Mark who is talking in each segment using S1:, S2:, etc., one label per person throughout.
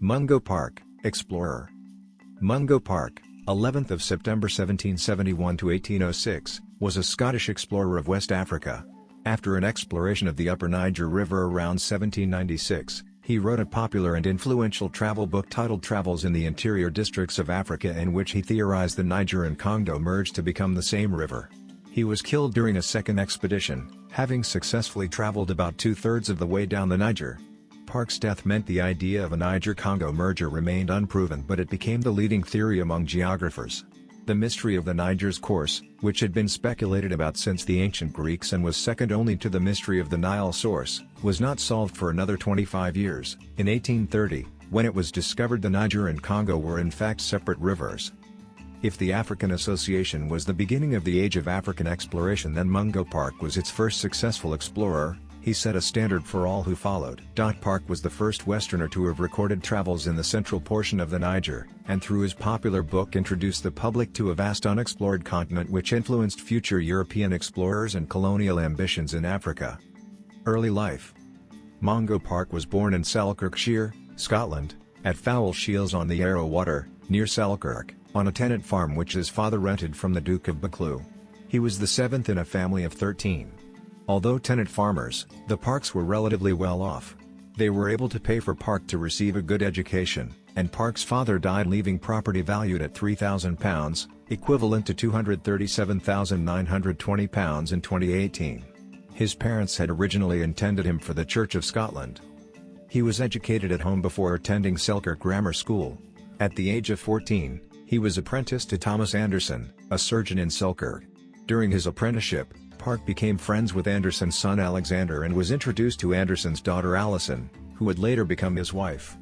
S1: Mungo Park, explorer. Mungo Park, 11th of September 1771 to 1806, was a Scottish explorer of West Africa. After an exploration of the upper Niger River around 1796, he wrote a popular and influential travel book titled Travels in the Interior Districts of Africa, in which he theorized the Niger and Congo merged to become the same river. He was killed during a second expedition, having successfully traveled about two-thirds of the way down the Niger. Park's death meant the idea of a Niger-Congo merger remained unproven, but it became the leading theory among geographers. The mystery of the Niger's course, which had been speculated about since the ancient Greeks and was second only to the mystery of the Nile source, was not solved for another 25 years. In 1830, when it was discovered the Niger and Congo were in fact separate rivers. If the African Association was the beginning of the age of African exploration, then Mungo Park was its first successful explorer. He set a standard for all who followed. Park was the first Westerner to have recorded travels in the central portion of the Niger, and through his popular book introduced the public to a vast unexplored continent which influenced future European explorers and colonial ambitions in Africa. Early life. Mungo Park was born in Selkirkshire, Scotland, at Foul Shields on the Yarrow Water, near Selkirk, on a tenant farm which his father rented from the Duke of Buccleuch. He was the seventh in a family of 13. Although tenant farmers, the Parks were relatively well off. They were able to pay for Park to receive a good education, and Park's father died leaving property valued at £3,000, equivalent to £237,920 in 2018. His parents had originally intended him for the Church of Scotland. He was educated at home before attending Selkirk Grammar School. At the age of 14, he was apprenticed to Thomas Anderson, a surgeon in Selkirk. During his apprenticeship, Park became friends with Anderson's son Alexander and was introduced to Anderson's daughter Alison, who would later become his wife.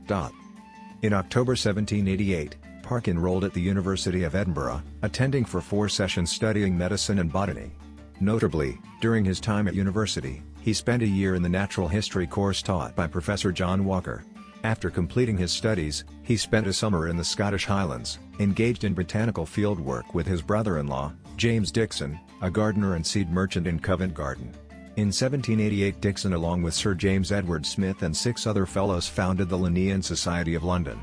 S1: In October 1788, Park enrolled at the University of Edinburgh, attending for 4 sessions studying medicine and botany. Notably, during his time at university, he spent a year in the natural history course taught by Professor John Walker. After completing his studies, he spent a summer in the Scottish Highlands, engaged in botanical fieldwork with his brother-in-law, James Dixon, a gardener and seed merchant in Covent Garden. In 1788, Dixon, along with Sir James Edward Smith and 6 other fellows, founded the Linnean Society of London.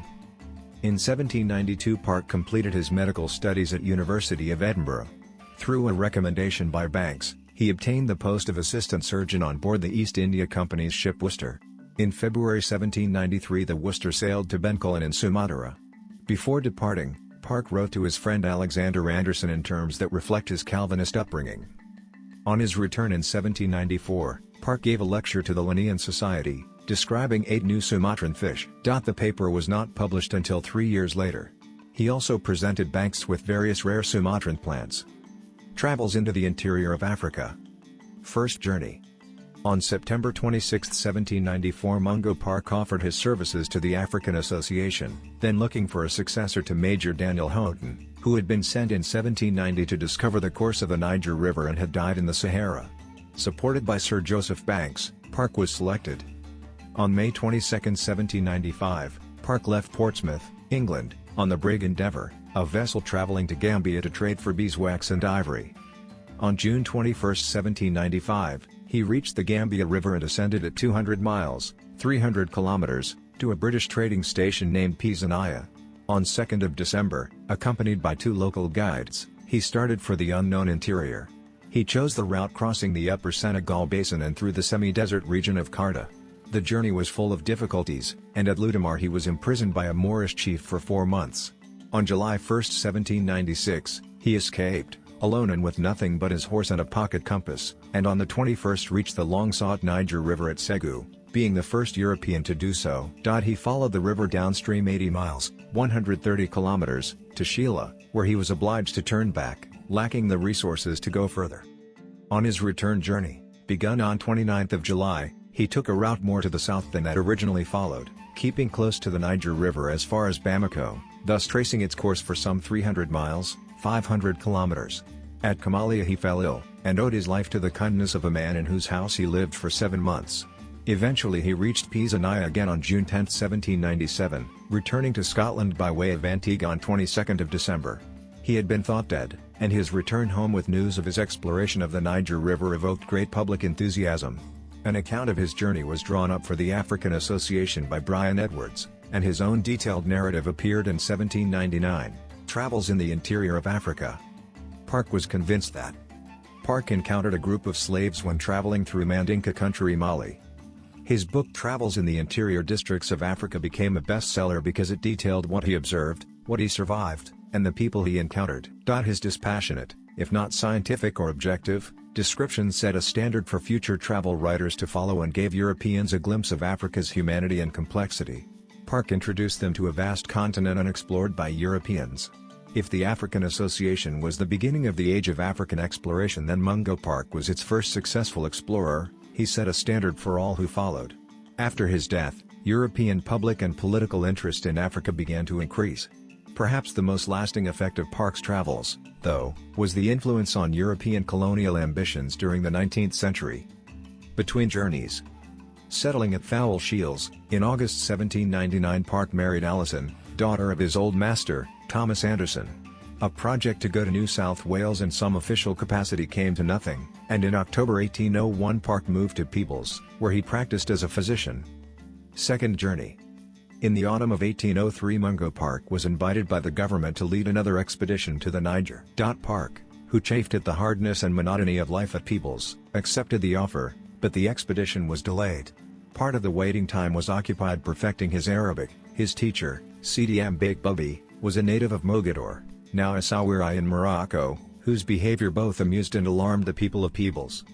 S1: In 1792, Park completed his medical studies at University of Edinburgh. Through a recommendation by Banks, he obtained the post of assistant surgeon on board the East India Company's ship Worcester. In February 1793, the Worcester sailed to Bencoolen in Sumatra. Before departing, Park wrote to his friend Alexander Anderson in terms that reflect his Calvinist upbringing. On his return in 1794, Park gave a lecture to the Linnean Society, describing 8 new Sumatran fish. The paper was not published until 3 years later. He also presented Banks with various rare Sumatran plants. Travels into the interior of Africa. First journey. On September 26, 1794, Mungo Park offered his services to the African Association, then looking for a successor to Major Daniel Houghton, who had been sent in 1790 to discover the course of the Niger River and had died in the Sahara. Supported by Sir Joseph Banks, Park was selected. On May 22, 1795, Park left Portsmouth, England, on the brig Endeavour, a vessel travelling to Gambia to trade for beeswax and ivory. On June 21, 1795, he reached the Gambia River and ascended at 200 miles, 300 kilometers, to a British trading station named Pisanaya. On 2nd of December, accompanied by 2 local guides, he started for the unknown interior. He chose the route crossing the upper Senegal Basin and through the semi-desert region of Karta. The journey was full of difficulties, and at Ludamar he was imprisoned by a Moorish chief for 4 months. On July 1, 1796, he escaped, alone and with nothing but his horse and a pocket compass, and on the 21st reached the long-sought Niger River at Ségou, being the first European to do so. He followed the river downstream 80 miles, 130 kilometers, to Sheila, where he was obliged to turn back, lacking the resources to go further. On his return journey, begun on 29th of July, he took a route more to the south than that originally followed, keeping close to the Niger River as far as Bamako, thus tracing its course for some 300 miles, 500 kilometers. At Kamalia he fell ill, and owed his life to the kindness of a man in whose house he lived for 7 months. Eventually he reached Pisanaya again on June 10, 1797, returning to Scotland by way of Antigua on 22nd of December. He had been thought dead, and his return home with news of his exploration of the Niger River evoked great public enthusiasm. An account of his journey was drawn up for the African Association by Brian Edwards, and his own detailed narrative appeared in 1799, Travels in the Interior of Africa. Park was convinced that Park encountered a group of slaves when traveling through Mandinka country, Mali. His book Travels in the Interior Districts of Africa became a bestseller because it detailed what he observed, what he survived, and the people he encountered. His dispassionate, if not scientific or objective, description set a standard for future travel writers to follow and gave Europeans a glimpse of Africa's humanity and complexity. Park introduced them to a vast continent unexplored by Europeans. If the African Association was the beginning of the age of African exploration, then Mungo Park was its first successful explorer. He set a standard for all who followed. After his death, European public and political interest in Africa began to increase. Perhaps the most lasting effect of Park's travels, though, was the influence on European colonial ambitions during the 19th century. Between journeys. Settling at Foul Shields, in August 1799, Park married Alison, daughter of his old master, Thomas Anderson. A project to go to New South Wales in some official capacity came to nothing, and in October 1801 Park moved to Peebles, where he practiced as a physician. Second journey. In the autumn of 1803 Mungo Park was invited by the government to lead another expedition to the Niger. Park, who chafed at the hardness and monotony of life at Peebles, accepted the offer, but the expedition was delayed. Part of the waiting time was occupied perfecting his Arabic. His teacher, Sidi Ambake Bubi, was a native of Mogador, now Essaouira in Morocco, whose behavior both amused and alarmed the people of Peebles.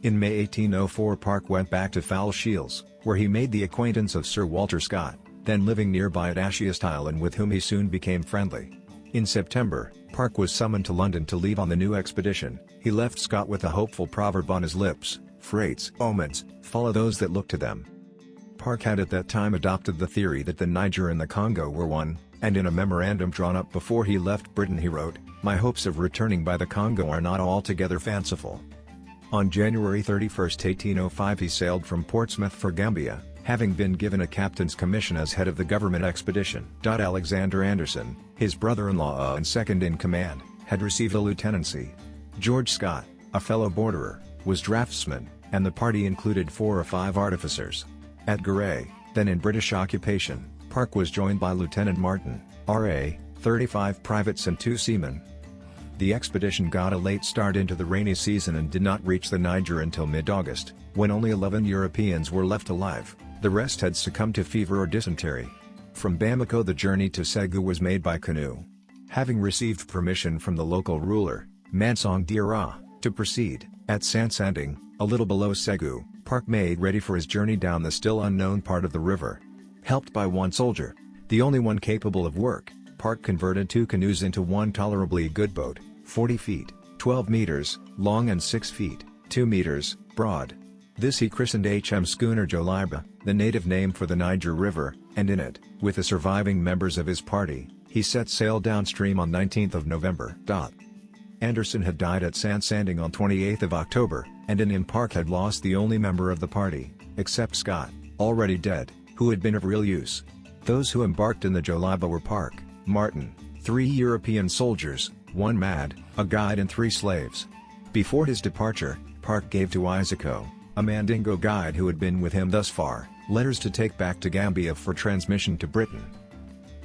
S1: In May 1804 Park went back to Foul Shields, where he made the acquaintance of Sir Walter Scott, then living nearby at Ashiest Island, with whom he soon became friendly. In September, Park was summoned to London to leave on the new expedition. He left Scott with a hopeful proverb on his lips: "Fates, omens, follow those that look to them." Park had at that time adopted the theory that the Niger and the Congo were one, and in a memorandum drawn up before he left Britain he wrote, "My hopes of returning by the Congo are not altogether fanciful." On January 31, 1805 he sailed from Portsmouth for Gambia, having been given a captain's commission as head of the government expedition. Alexander Anderson, his brother-in-law and second in command, had received a lieutenancy. George Scott, a fellow borderer, was draftsman, and the party included 4 or 5 artificers. At Garay, then in British occupation, Park was joined by Lieutenant Martin, R.A., 35 privates and 2 seamen. The expedition got a late start into the rainy season and did not reach the Niger until mid-August, when only 11 Europeans were left alive. The rest had succumbed to fever or dysentery. From Bamako the journey to Ségou was made by canoe. Having received permission from the local ruler, Mansong Dira, to proceed, at Sansanding, a little below Ségou, Park made ready for his journey down the still unknown part of the river. Helped by 1 soldier, the only one capable of work, Park converted 2 canoes into one tolerably good boat, 40 feet, 12 meters, long and 6 feet, 2 meters, broad. This he christened HM Schooner Joliba, the native name for the Niger River, and in it, with the surviving members of his party, he set sail downstream on 19th of November. Anderson had died at Sansanding on 28th of October, and in him Park had lost the only member of the party, except Scott, already dead, who had been of real use. Those who embarked in the Joliba were Park, Martin, 3 European soldiers, 1 mad, a guide and 3 slaves. Before his departure, Park gave to Isako, a Mandingo guide who had been with him thus far, letters to take back to Gambia for transmission to Britain.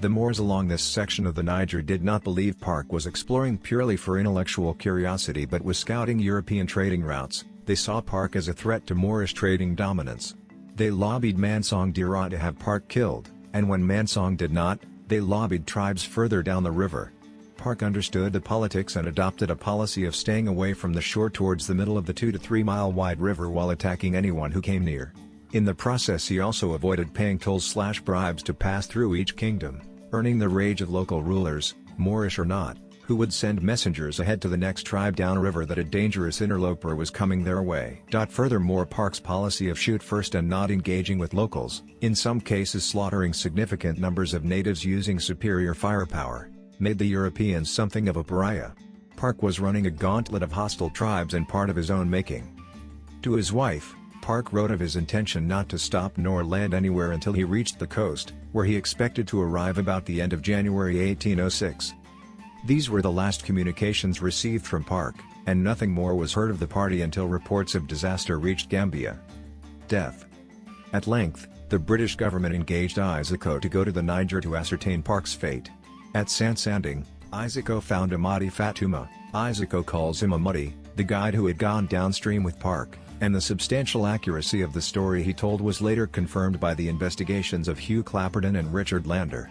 S1: The Moors along this section of the Niger did not believe Park was exploring purely for intellectual curiosity but was scouting European trading routes. They saw Park as a threat to Moorish trading dominance. They lobbied Mansong Dira to have Park killed, and when Mansong did not, they lobbied tribes further down the river. Park understood the politics and adopted a policy of staying away from the shore towards the middle of the 2 to 3 mile wide river while attacking anyone who came near. In the process he also avoided paying tolls/bribes to pass through each kingdom, earning the rage of local rulers, Moorish or not, who would send messengers ahead to the next tribe downriver that a dangerous interloper was coming their way. Furthermore, Park's policy of shoot first and not engaging with locals, in some cases slaughtering significant numbers of natives using superior firepower, made the Europeans something of a pariah. Park was running a gauntlet of hostile tribes and part of his own making. To his wife, Park wrote of his intention not to stop nor land anywhere until he reached the coast, where he expected to arrive about the end of January 1806. These were the last communications received from Park, and nothing more was heard of the party until reports of disaster reached Gambia. Death. At length, the British government engaged Isako to go to the Niger to ascertain Park's fate. At Sansanding, Isako found Amadi Fatuma. Isako calls him a muddy, the guide who had gone downstream with Park, and the substantial accuracy of the story he told was later confirmed by the investigations of Hugh Clapperton and Richard Lander.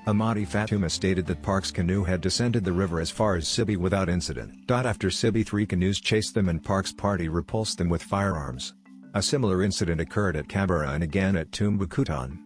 S1: Amadi Fatuma stated that Park's canoe had descended the river as far as Sibi without incident. After Sibi, 3 canoes chased them and Park's party repulsed them with firearms. A similar incident occurred at Kabara and again at Tumbukutan.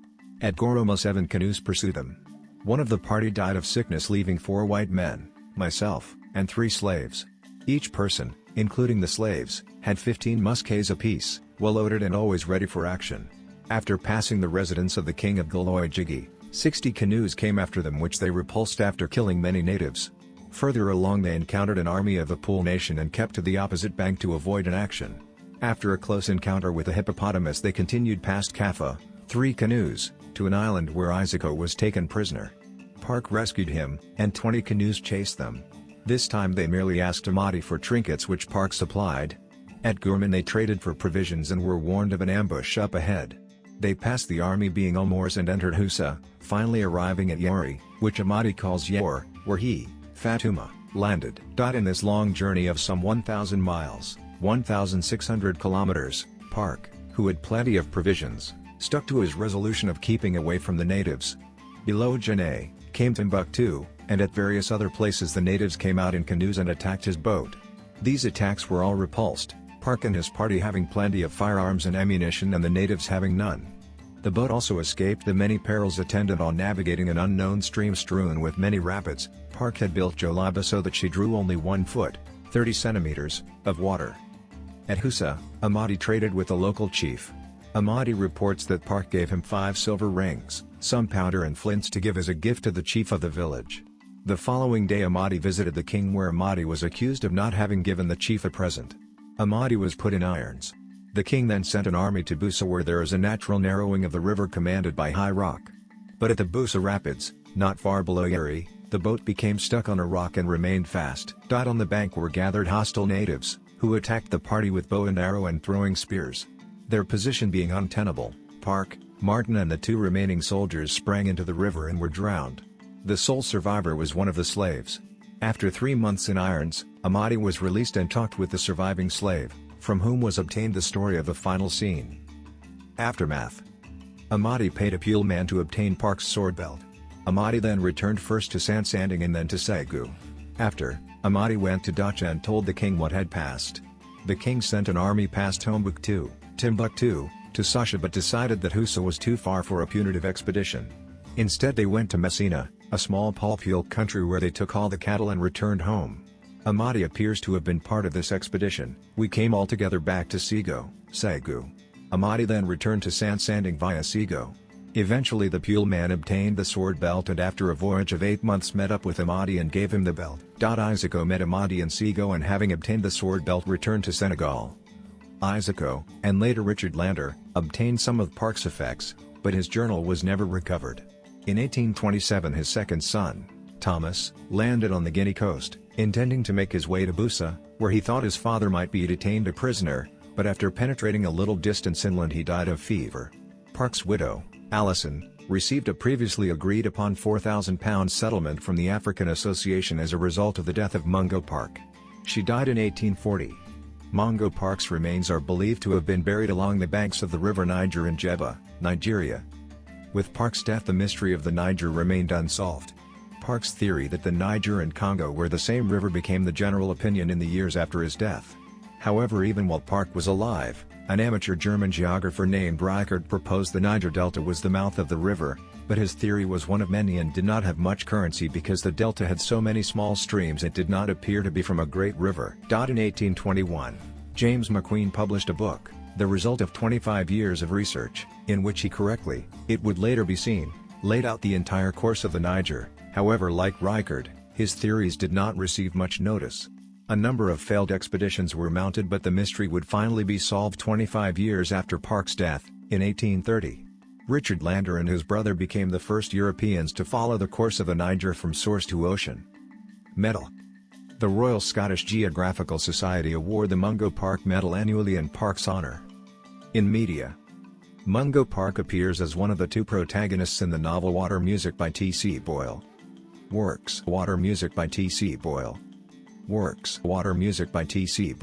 S1: At Goromo, 7 canoes pursued them. One of the party died of sickness, leaving 4 white men, myself, and 3 slaves. Each person, including the slaves, had 15 muskets apiece, well loaded and always ready for action. After passing the residence of the king of Galoy-Jigi, 60 canoes came after them, which they repulsed after killing many natives. Further along they encountered an army of the Pool Nation and kept to the opposite bank to avoid an action. After a close encounter with a hippopotamus they continued past Kaffa, 3 canoes, to an island where Isako was taken prisoner. Park rescued him, and 20 canoes chased them. This time they merely asked Amadi for trinkets which Park supplied. At Gurman they traded for provisions and were warned of an ambush up ahead. They passed the army being Almors and entered Husa, finally arriving at Yori, which Amadi calls Yor, where he, Fatuma, landed. In this long journey of some 1,000 miles, 1,600 kilometers, Park, who had plenty of provisions, stuck to his resolution of keeping away from the natives. Below Janae, came Timbuktu, and at various other places the natives came out in canoes and attacked his boat. These attacks were all repulsed, Park and his party having plenty of firearms and ammunition and the natives having none. The boat also escaped the many perils attendant on navigating an unknown stream strewn with many rapids. Park had built Jolaba so that she drew only 1 foot, 30 centimeters, of water. At Husa, Amadi traded with the local chief. Amadi reports that Park gave him 5 silver rings, some powder and flints to give as a gift to the chief of the village. The following day Amadi visited the king, where Amadi was accused of not having given the chief a present. Amadi was put in irons. The king then sent an army to Busa, where there is a natural narrowing of the river commanded by high rock. But at the Busa rapids, not far below Yeri, the boat became stuck on a rock and remained fast. On the bank were gathered hostile natives, who attacked the party with bow and arrow and throwing spears. Their position being untenable, Park, Martin and the 2 remaining soldiers sprang into the river and were drowned. The sole survivor was one of the slaves. After 3 months in irons, Amadi was released and talked with the surviving slave, from whom was obtained the story of the final scene. Aftermath. Amadi paid a Pule man to obtain Park's sword belt. Amadi then returned first to Sansanding and then to Segu. After, Amadi went to Dacha and told the king what had passed. The king sent an army past Timbuktu, to Sasha, but decided that Husa was too far for a punitive expedition. Instead they went to Messina, a small Palpule country, where they took all the cattle and returned home. Amadi appears to have been part of this expedition. We came all together back to Segu. Amadi then returned to Sansanding via Segu. Eventually the Pule man obtained the sword belt and after a voyage of 8 months met up with Amadi and gave him the belt. Isako met Amadi in Segu and having obtained the sword belt returned to Senegal. Isako, and later Richard Lander, obtained some of Park's effects, but his journal was never recovered. In 1827 his second son, Thomas, landed on the Guinea coast, intending to make his way to Busa, where he thought his father might be detained a prisoner, but after penetrating a little distance inland he died of fever. Park's widow, Allison, received a previously agreed upon £4,000 settlement from the African Association as a result of the death of Mungo Park. She died in 1840. Mungo Park's remains are believed to have been buried along the banks of the river Niger in Jebba, Nigeria. With Park's death the mystery of the Niger remained unsolved. Park's theory that the Niger and Congo were the same river became the general opinion in the years after his death. However, even while Park was alive, an amateur German geographer named Reichert proposed the Niger Delta was the mouth of the river, but his theory was one of many and did not have much currency because the delta had so many small streams it did not appear to be from a great river. In 1821, James McQueen published a book, the result of 25 years of research, in which he correctly, it would later be seen, laid out the entire course of the Niger. However, like Reichert, his theories did not receive much notice. A number of failed expeditions were mounted, but the mystery would finally be solved 25 years after Park's death, in 1830. Richard Lander and his brother became the first Europeans to follow the course of the Niger from source to ocean. Medal. The Royal Scottish Geographical Society award the Mungo Park Medal annually in Park's honour. In media. Mungo Park appears as one of the two protagonists in the novel Water Music by T.C. Boyle. Works: Water Music by T.C. Boyle. Works: Water Music by T.C.